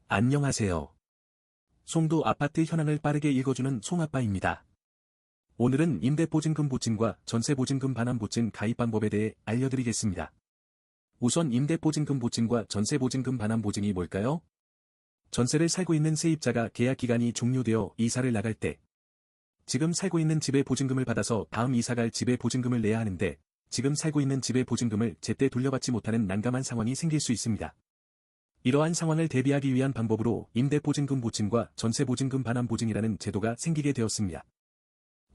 안녕하세요. 송도 아파트 현황을 빠르게 읽어주는 송아빠입니다. 오늘은 임대보증금 보증과 전세보증금 반환 보증 가입 방법에 대해 알려드리겠습니다. 우선 임대보증금 보증과 전세보증금 반환 보증이 뭘까요? 전세를 살고 있는 세입자가 계약 기간이 종료되어 이사를 나갈 때, 지금 살고 있는 집의 보증금을 받아서 다음 이사갈 집의 보증금을 내야 하는데, 지금 살고 있는 집의 보증금을 제때 돌려받지 못하는 난감한 상황이 생길 수 있습니다. 이러한 상황을 대비하기 위한 방법으로 임대보증금 보증과 전세보증금 반환 보증이라는 제도가 생기게 되었습니다.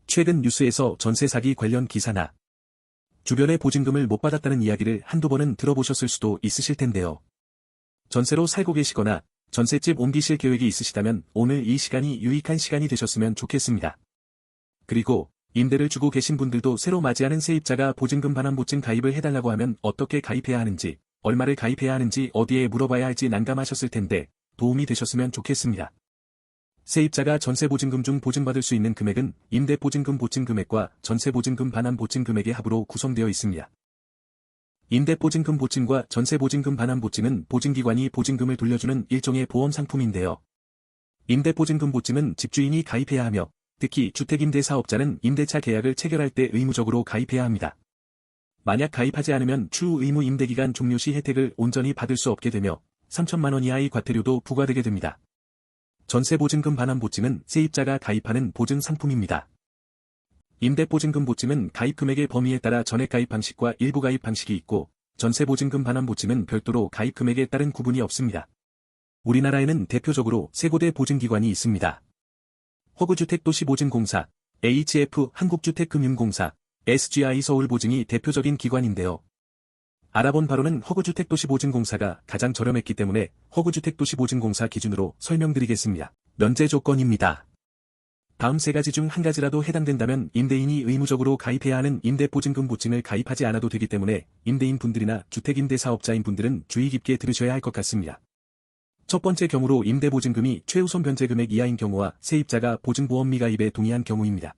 최근 뉴스에서 전세 사기 관련 기사나 주변에 보증금을 못 받았다는 이야기를 한두 번은 들어보셨을 수도 있으실 텐데요. 전세로 살고 계시거나 전셋집 옮기실 계획이 있으시다면 오늘 이 시간이 유익한 시간이 되셨으면 좋겠습니다. 그리고 임대를 주고 계신 분들도 새로 맞이하는 세입자가 보증금 반환 보증 가입을 해달라고 하면 어떻게 가입해야 하는지, 얼마를 가입해야 하는지 어디에 물어봐야 할지 난감하셨을 텐데 도움이 되셨으면 좋겠습니다. 세입자가 전세보증금 중 보증받을 수 있는 금액은 임대보증금 보증 금액과 전세보증금 반환 보증 금액의 합으로 구성되어 있습니다. 임대보증금 보증과 전세보증금 반환 보증은 보증기관이 보증금을 돌려주는 일종의 보험 상품인데요. 임대보증금 보증은 집주인이 가입해야 하며 특히 주택임대사업자는 임대차 계약을 체결할 때 의무적으로 가입해야 합니다. 만약 가입하지 않으면 추후 의무 임대기간 종료 시 혜택을 온전히 받을 수 없게 되며 3천만 원 이하의 과태료도 부과되게 됩니다. 전세보증금 반환 보증은 세입자가 가입하는 보증 상품입니다. 임대보증금 보증은 가입 금액의 범위에 따라 전액 가입 방식과 일부 가입 방식이 있고 전세보증금 반환 보증은 별도로 가입 금액에 따른 구분이 없습니다. 우리나라에는 대표적으로 세 곳의 보증기관이 있습니다. 허그주택도시보증공사, HF 한국주택금융공사, SGI 서울보증이 대표적인 기관인데요. 알아본 바로는 허그주택도시보증공사가 가장 저렴했기 때문에 허그주택도시보증공사 기준으로 설명드리겠습니다. 면제 조건입니다. 다음 세 가지 중 한 가지라도 해당된다면 임대인이 의무적으로 가입해야 하는 임대보증금 보증을 가입하지 않아도 되기 때문에 임대인 분들이나 주택임대사업자인 분들은 주의 깊게 들으셔야 할 것 같습니다. 첫 번째 경우로 임대보증금이 최우선 변제금액 이하인 경우와 세입자가 보증보험 미가입에 동의한 경우입니다.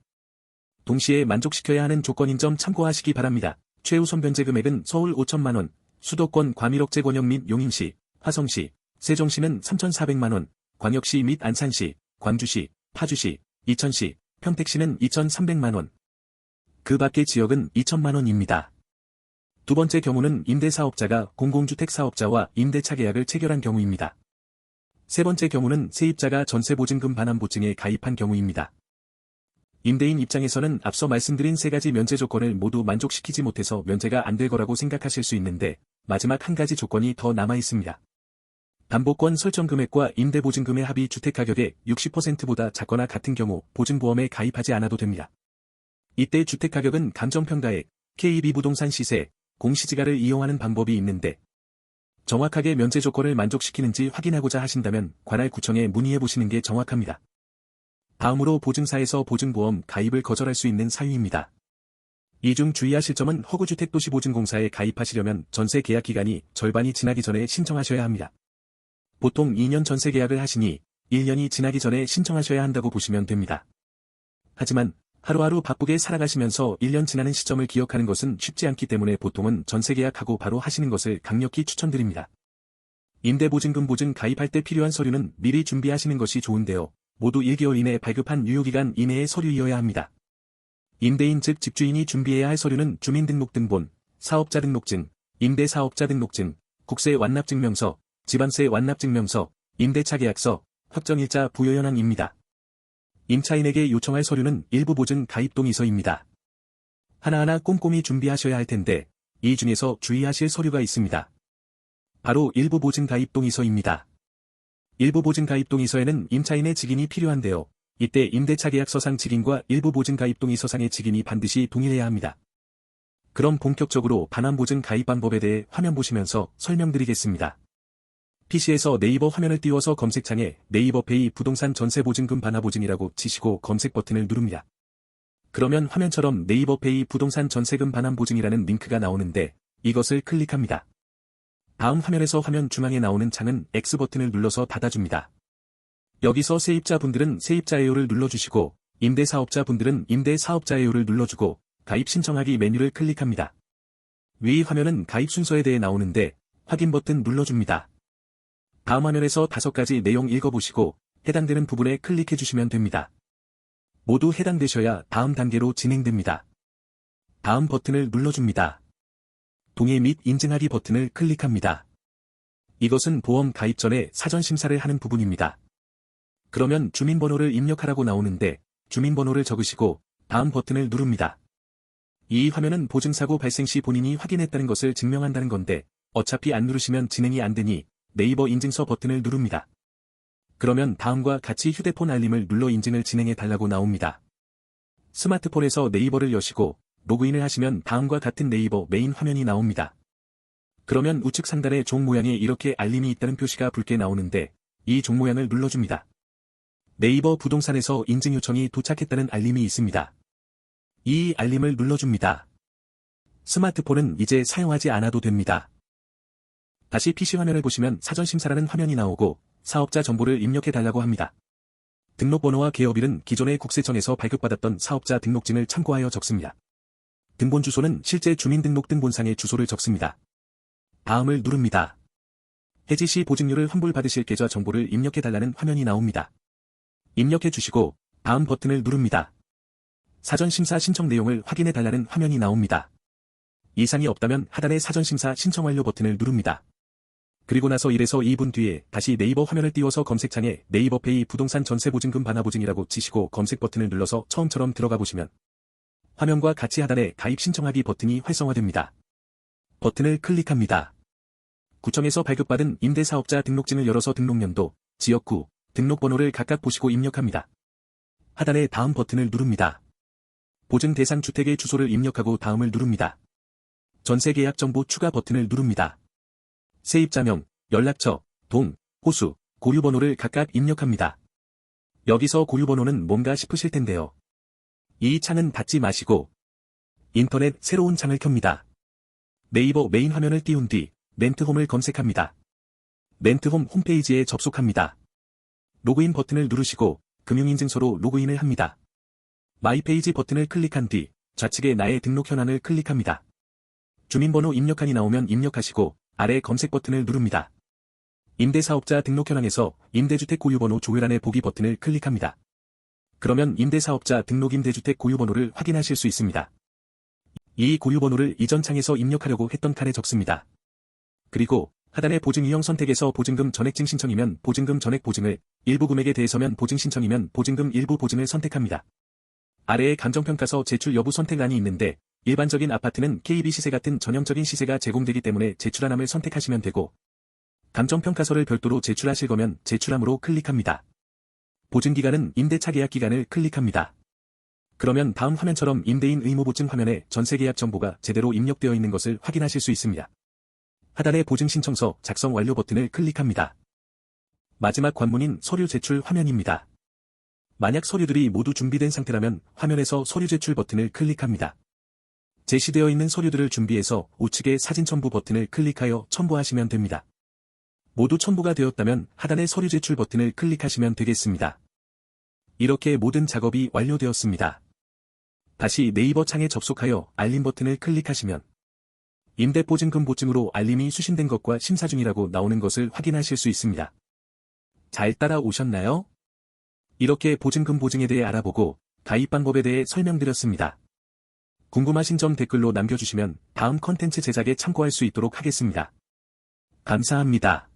동시에 만족시켜야 하는 조건인 점 참고하시기 바랍니다. 최우선 변제금액은 서울 5천만 원, 수도권 과밀억제 권역 및 용인시, 화성시, 세종시는 3,400만 원, 광역시 및 안산시, 광주시, 파주시, 이천시, 평택시는 2,300만 원. 그 밖의 지역은 2천만 원입니다. 두 번째 경우는 임대사업자가 공공주택사업자와 임대차 계약을 체결한 경우입니다. 세 번째 경우는 세입자가 전세보증금 반환 보증에 가입한 경우입니다. 임대인 입장에서는 앞서 말씀드린 세 가지 면제 조건을 모두 만족시키지 못해서 면제가 안 될 거라고 생각하실 수 있는데 마지막 한 가지 조건이 더 남아 있습니다. 담보권 설정 금액과 임대보증금의 합이 주택가격의 60%보다 작거나 같은 경우 보증보험에 가입하지 않아도 됩니다. 이때 주택가격은 감정평가액, KB부동산 시세, 공시지가를 이용하는 방법이 있는데 정확하게 면제 조건을 만족시키는지 확인하고자 하신다면 관할 구청에 문의해보시는 게 정확합니다. 다음으로 보증사에서 보증보험 가입을 거절할 수 있는 사유입니다. 이 중 주의하실 점은 허그주택도시보증공사에 가입하시려면 전세 계약 기간이 절반이 지나기 전에 신청하셔야 합니다. 보통 2년 전세 계약을 하시니 1년이 지나기 전에 신청하셔야 한다고 보시면 됩니다. 하지만 하루하루 바쁘게 살아가시면서 1년 지나는 시점을 기억하는 것은 쉽지 않기 때문에 보통은 전세 계약하고 바로 하시는 것을 강력히 추천드립니다. 임대보증금 보증 가입할 때 필요한 서류는 미리 준비하시는 것이 좋은데요. 모두 1개월 이내 발급한 유효기간 이내의 서류이어야 합니다. 임대인 즉 집주인이 준비해야 할 서류는 주민등록등본, 사업자 등록증, 임대사업자 등록증, 국세 완납증명서, 지방세 완납증명서, 임대차 계약서, 확정일자 부여현황입니다. 임차인에게 요청할 서류는 일부 보증 가입 동의서입니다. 하나하나 꼼꼼히 준비하셔야 할 텐데 이 중에서 주의하실 서류가 있습니다. 바로 일부 보증 가입 동의서입니다. 일부 보증 가입 동의서에는 임차인의 직인이 필요한데요. 이때 임대차 계약서상 직인과 일부 보증 가입 동의서상의 직인이 반드시 동일해야 합니다. 그럼 본격적으로 반환 보증 가입 방법에 대해 화면 보시면서 설명드리겠습니다. PC에서 네이버 화면을 띄워서 검색창에 네이버페이 부동산 전세보증금 반환 보증이라고 치시고 검색 버튼을 누릅니다. 그러면 화면처럼 네이버페이 부동산 전세금 반환 보증이라는 링크가 나오는데 이것을 클릭합니다. 다음 화면에서 화면 중앙에 나오는 창은 X 버튼을 눌러서 닫아줍니다. 여기서 세입자분들은 세입자예요를 눌러주시고 임대사업자분들은 임대사업자예요를 눌러주고 가입 신청하기 메뉴를 클릭합니다. 위 화면은 가입 순서에 대해 나오는데 확인 버튼 눌러줍니다. 다음 화면에서 5가지 내용 읽어보시고 해당되는 부분에 클릭해 주시면 됩니다. 모두 해당되셔야 다음 단계로 진행됩니다. 다음 버튼을 눌러줍니다. 동의 및 인증하기 버튼을 클릭합니다. 이것은 보험 가입 전에 사전 심사를 하는 부분입니다. 그러면 주민번호를 입력하라고 나오는데 주민번호를 적으시고 다음 버튼을 누릅니다. 이 화면은 보증사고 발생 시 본인이 확인했다는 것을 증명한다는 건데 어차피 안 누르시면 진행이 안 되니 네이버 인증서 버튼을 누릅니다. 그러면 다음과 같이 휴대폰 알림을 눌러 인증을 진행해 달라고 나옵니다. 스마트폰에서 네이버를 여시고 로그인을 하시면 다음과 같은 네이버 메인 화면이 나옵니다. 그러면 우측 상단에 종 모양에 이렇게 알림이 있다는 표시가 붉게 나오는데 이 종 모양을 눌러줍니다. 네이버 부동산에서 인증 요청이 도착했다는 알림이 있습니다. 이 알림을 눌러줍니다. 스마트폰은 이제 사용하지 않아도 됩니다. 다시 PC 화면을 보시면 사전심사라는 화면이 나오고 사업자 정보를 입력해달라고 합니다. 등록번호와 개업일은 기존의 국세청에서 발급받았던 사업자 등록증을 참고하여 적습니다. 등본 주소는 실제 주민등록등본상의 주소를 적습니다. 다음을 누릅니다. 해지 시 보증료를 환불받으실 계좌 정보를 입력해달라는 화면이 나옵니다. 입력해 주시고 다음 버튼을 누릅니다. 사전심사 신청 내용을 확인해달라는 화면이 나옵니다. 이상이 없다면 하단의 사전심사 신청 완료 버튼을 누릅니다. 그리고 나서 1에서 2분 뒤에 다시 네이버 화면을 띄워서 검색창에 네이버페이 부동산 전세보증금 반환보증이라고 치시고 검색 버튼을 눌러서 처음처럼 들어가 보시면 화면과 같이 하단에 가입 신청하기 버튼이 활성화됩니다. 버튼을 클릭합니다. 구청에서 발급받은 임대사업자 등록증을 열어서 등록연도, 지역구, 등록번호를 각각 보시고 입력합니다. 하단에 다음 버튼을 누릅니다. 보증 대상 주택의 주소를 입력하고 다음을 누릅니다. 전세계약 정보 추가 버튼을 누릅니다. 세입자명, 연락처, 동, 호수, 고유번호를 각각 입력합니다. 여기서 고유번호는 뭔가 싶으실 텐데요. 이 창은 닫지 마시고 인터넷 새로운 창을 켭니다. 네이버 메인 화면을 띄운 뒤 렌트홈을 검색합니다. 렌트홈 홈페이지에 접속합니다. 로그인 버튼을 누르시고 금융인증서로 로그인을 합니다. 마이페이지 버튼을 클릭한 뒤 좌측에 나의 등록 현황을 클릭합니다. 주민번호 입력한이 나오면 입력하시고 아래 검색 버튼을 누릅니다. 임대사업자 등록 현황에서 임대주택 고유번호 조회란의 보기 버튼을 클릭합니다. 그러면 임대사업자 등록 임대주택 고유번호를 확인하실 수 있습니다. 이 고유번호를 이전 창에서 입력하려고 했던 칸에 적습니다. 그리고 하단의 보증 유형 선택에서 보증금 전액증 신청이면 보증금 전액 보증을, 일부 금액에 대해서면 보증 신청이면 보증금 일부 보증을 선택합니다. 아래에 감정평가서 제출 여부 선택란이 있는데 일반적인 아파트는 KB 시세 같은 전형적인 시세가 제공되기 때문에 제출함을 선택하시면 되고 감정평가서를 별도로 제출하실 거면 제출함으로 클릭합니다. 보증기간은 임대차 계약 기간을 클릭합니다. 그러면 다음 화면처럼 임대인 의무보증 화면에 전세계약 정보가 제대로 입력되어 있는 것을 확인하실 수 있습니다. 하단의 보증신청서 작성 완료 버튼을 클릭합니다. 마지막 관문인 서류 제출 화면입니다. 만약 서류들이 모두 준비된 상태라면 화면에서 서류 제출 버튼을 클릭합니다. 제시되어 있는 서류들을 준비해서 우측의 사진 첨부 버튼을 클릭하여 첨부하시면 됩니다. 모두 첨부가 되었다면 하단의 서류 제출 버튼을 클릭하시면 되겠습니다. 이렇게 모든 작업이 완료되었습니다. 다시 네이버 창에 접속하여 알림 버튼을 클릭하시면 임대보증금 보증으로 알림이 수신된 것과 심사 중이라고 나오는 것을 확인하실 수 있습니다. 잘 따라오셨나요? 이렇게 보증금 보증에 대해 알아보고 가입 방법에 대해 설명드렸습니다. 궁금하신 점 댓글로 남겨주시면 다음 컨텐츠 제작에 참고할 수 있도록 하겠습니다. 감사합니다.